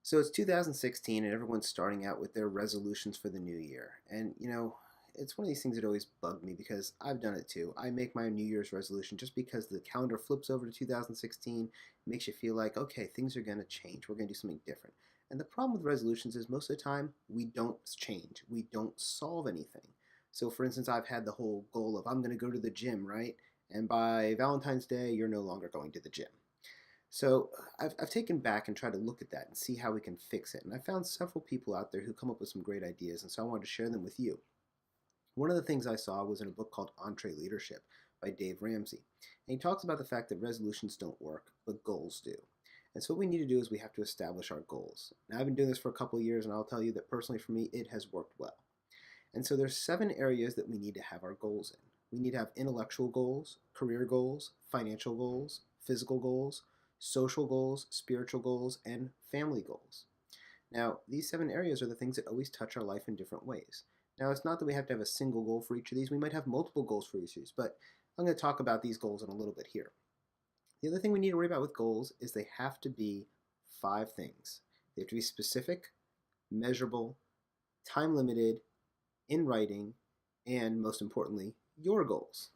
So it's 2016 and everyone's starting out with their resolutions for the new year. And it's one of these things that always bugged me because I've done it too. I make my New Year's resolution just because the calendar flips over to 2016, makes you feel like, okay, things are going to change. We're going to do something different. And the problem with resolutions is most of the time we don't change. We don't solve anything. So for instance, I've had the whole goal of I'm going to go to the gym, right? And by Valentine's Day, you're no longer going to the gym. So I've taken back and tried to look at that and see how we can fix it. And I found several people out there who come up with some great ideas, and so I wanted to share them with you. One of the things I saw was in a book called EntreLeadership by Dave Ramsey. And he talks about the fact that resolutions don't work, but goals do. And so what we need to do is we have to establish our goals. Now I've been doing this for a couple of years, and I'll tell you that personally for me, it has worked well. And so there's 7 areas that we need to have our goals in. We need to have intellectual goals, career goals, financial goals, physical goals, social goals, spiritual goals, and family goals. Now, these 7 areas are the things that always touch our life in different ways. Now, it's not that we have to have a single goal for each of these. We might have multiple goals for each of these, but I'm going to talk about these goals in a little bit here. The other thing we need to worry about with goals is they have to be 5 things. They have to be specific, measurable, time limited, in writing, and most importantly, your goals.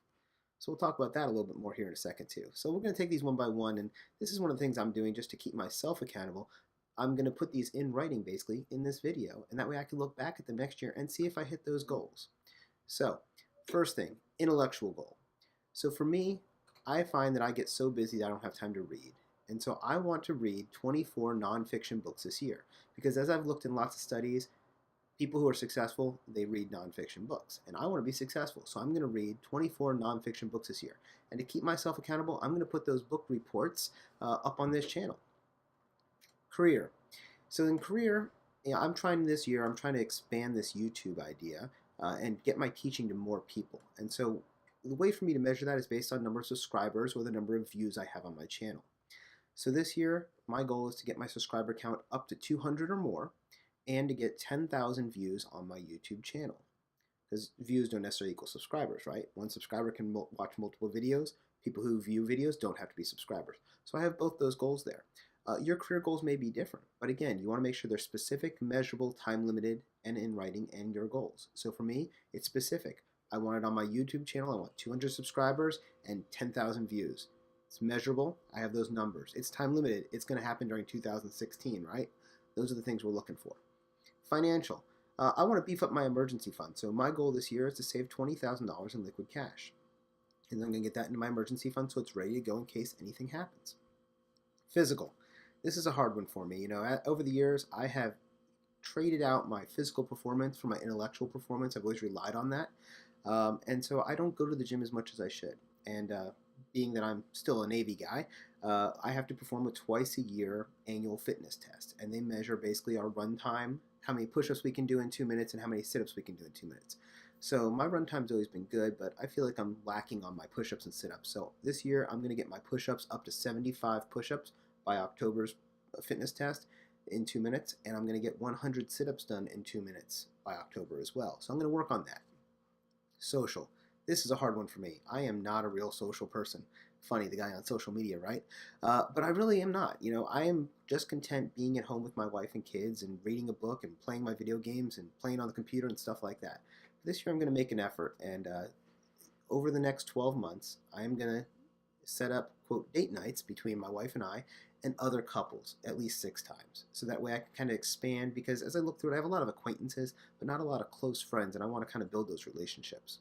So we'll talk about that a little bit more here in a second too. So we're going to take these one by one, and this is one of the things I'm doing just to keep myself accountable. I'm going to put these in writing basically in this video, and that way I can look back at them next year and see if I hit those goals. So first thing, intellectual goal. So for me, I find that I get so busy that I don't have time to read. And so I want to read 24 nonfiction books this year, because as I've looked in lots of studies, people who are successful, they read nonfiction books. And I want to be successful, so I'm going to read 24 nonfiction books this year. And to keep myself accountable, I'm going to put those book reports up on this channel. Career. So in career, I'm trying to expand this YouTube idea and get my teaching to more people. And so the way for me to measure that is based on number of subscribers or the number of views I have on my channel. So this year, my goal is to get my subscriber count up to 200 or more, and to get 10,000 views on my YouTube channel. Because views don't necessarily equal subscribers, right? One subscriber can watch multiple videos. People who view videos don't have to be subscribers. So I have both those goals there. Your career goals may be different, but again, you want to make sure they're specific, measurable, time limited, and in writing, and your goals. So for me, it's specific. I want it on my YouTube channel. I want 200 subscribers and 10,000 views. It's measurable. I have those numbers. It's time limited. It's going to happen during 2016, right? Those are the things we're looking for. Financial. I want to beef up my emergency fund. So my goal this year is to save $20,000 in liquid cash. And I'm going to get that into my emergency fund so it's ready to go in case anything happens. Physical. This is a hard one for me. Over the years, I have traded out my physical performance for my intellectual performance. I've always relied on that. And so I don't go to the gym as much as I should. And being that I'm still a Navy guy, I have to perform a twice a year annual fitness test. And they measure basically our run time, how many push-ups we can do in 2 minutes, and how many sit-ups we can do in 2 minutes. So my run time's always been good, but I feel like I'm lacking on my push-ups and sit-ups. So this year I'm going to get my push-ups up to 75 push-ups by October's fitness test in 2 minutes, and I'm going to get 100 sit-ups done in 2 minutes by October as well. So I'm going to work on that. Social. This is a hard one for me. I am not a real social person. Funny, the guy on social media, right? But I really am not. I am just content being at home with my wife and kids and reading a book and playing my video games and playing on the computer and stuff like that. This year I'm going to make an effort, and over the next 12 months, I am going to set up, quote, date nights between my wife and I and other couples at least 6 times. So that way I can kind of expand, because as I look through it, I have a lot of acquaintances, but not a lot of close friends, and I want to kind of build those relationships.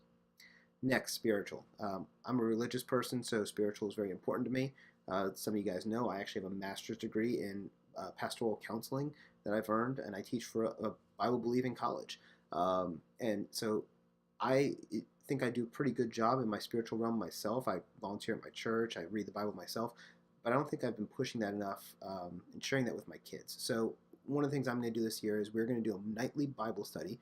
Next, spiritual. I'm a religious person, so spiritual is very important to me. Some of you guys know I actually have a master's degree in pastoral counseling that I've earned, and I teach for a Bible-believing college. And so I think I do a pretty good job in my spiritual realm myself. I volunteer at my church. I read the Bible myself, but I don't think I've been pushing that enough and sharing that with my kids. So one of the things I'm going to do this year is we're going to do a nightly Bible study,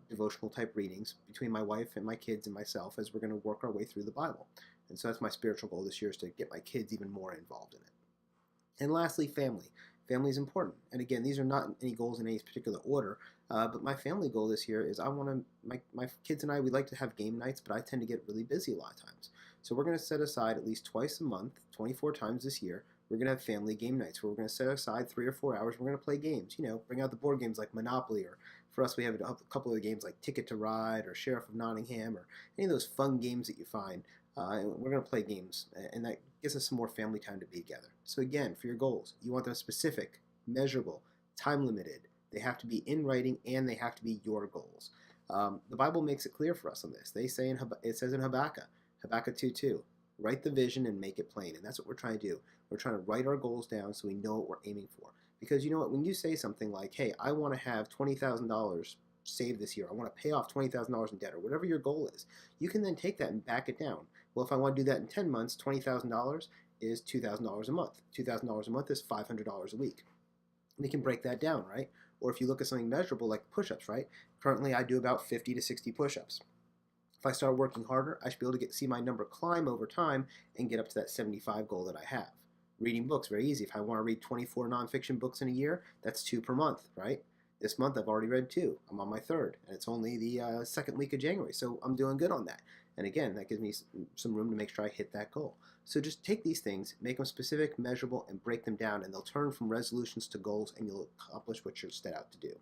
devotional type readings between my wife and my kids and myself as we're going to work our way through the Bible. And so that's my spiritual goal this year, is to get my kids even more involved in it. And lastly, family. Family is important. And again, these are not any goals in any particular order, but my family goal this year is my kids and I, we like to have game nights, but I tend to get really busy a lot of times. So we're going to set aside at least twice a month, 24 times this year. We're going to have family game nights where we're going to set aside 3 or 4 hours. We're going to play games. Bring out the board games like Monopoly, or for us, we have a couple of games like Ticket to Ride or Sheriff of Nottingham, or any of those fun games that you find. And we're going to play games, and that gives us some more family time to be together. So again, for your goals, you want them specific, measurable, time limited. They have to be in writing, and they have to be your goals. The Bible makes it clear for us on this. It says in Habakkuk 2:2, write the vision and make it plain. And that's what we're trying to do. We're trying to write our goals down so we know what we're aiming for. Because you know what, when you say something like, hey, I want to have $20,000 saved this year, I want to pay off $20,000 in debt, or whatever your goal is, you can then take that and back it down. Well, if I want to do that in 10 months, $20,000 is $2,000 a month. $2,000 a month is $500 a week. We can break that down, right? Or if you look at something measurable like push-ups, right? Currently, I do about 50 to 60 push-ups. If I start working harder, I should be able to see my number climb over time and get up to that 75 goal that I have. Reading books, very easy. If I want to read 24 nonfiction books in a year, that's 2 per month, right? This month I've already read 2. I'm on my 3rd, and it's only the second week of January, so I'm doing good on that. And again, that gives me some room to make sure I hit that goal. So just take these things, make them specific, measurable, and break them down, and they'll turn from resolutions to goals, and you'll accomplish what you're set out to do.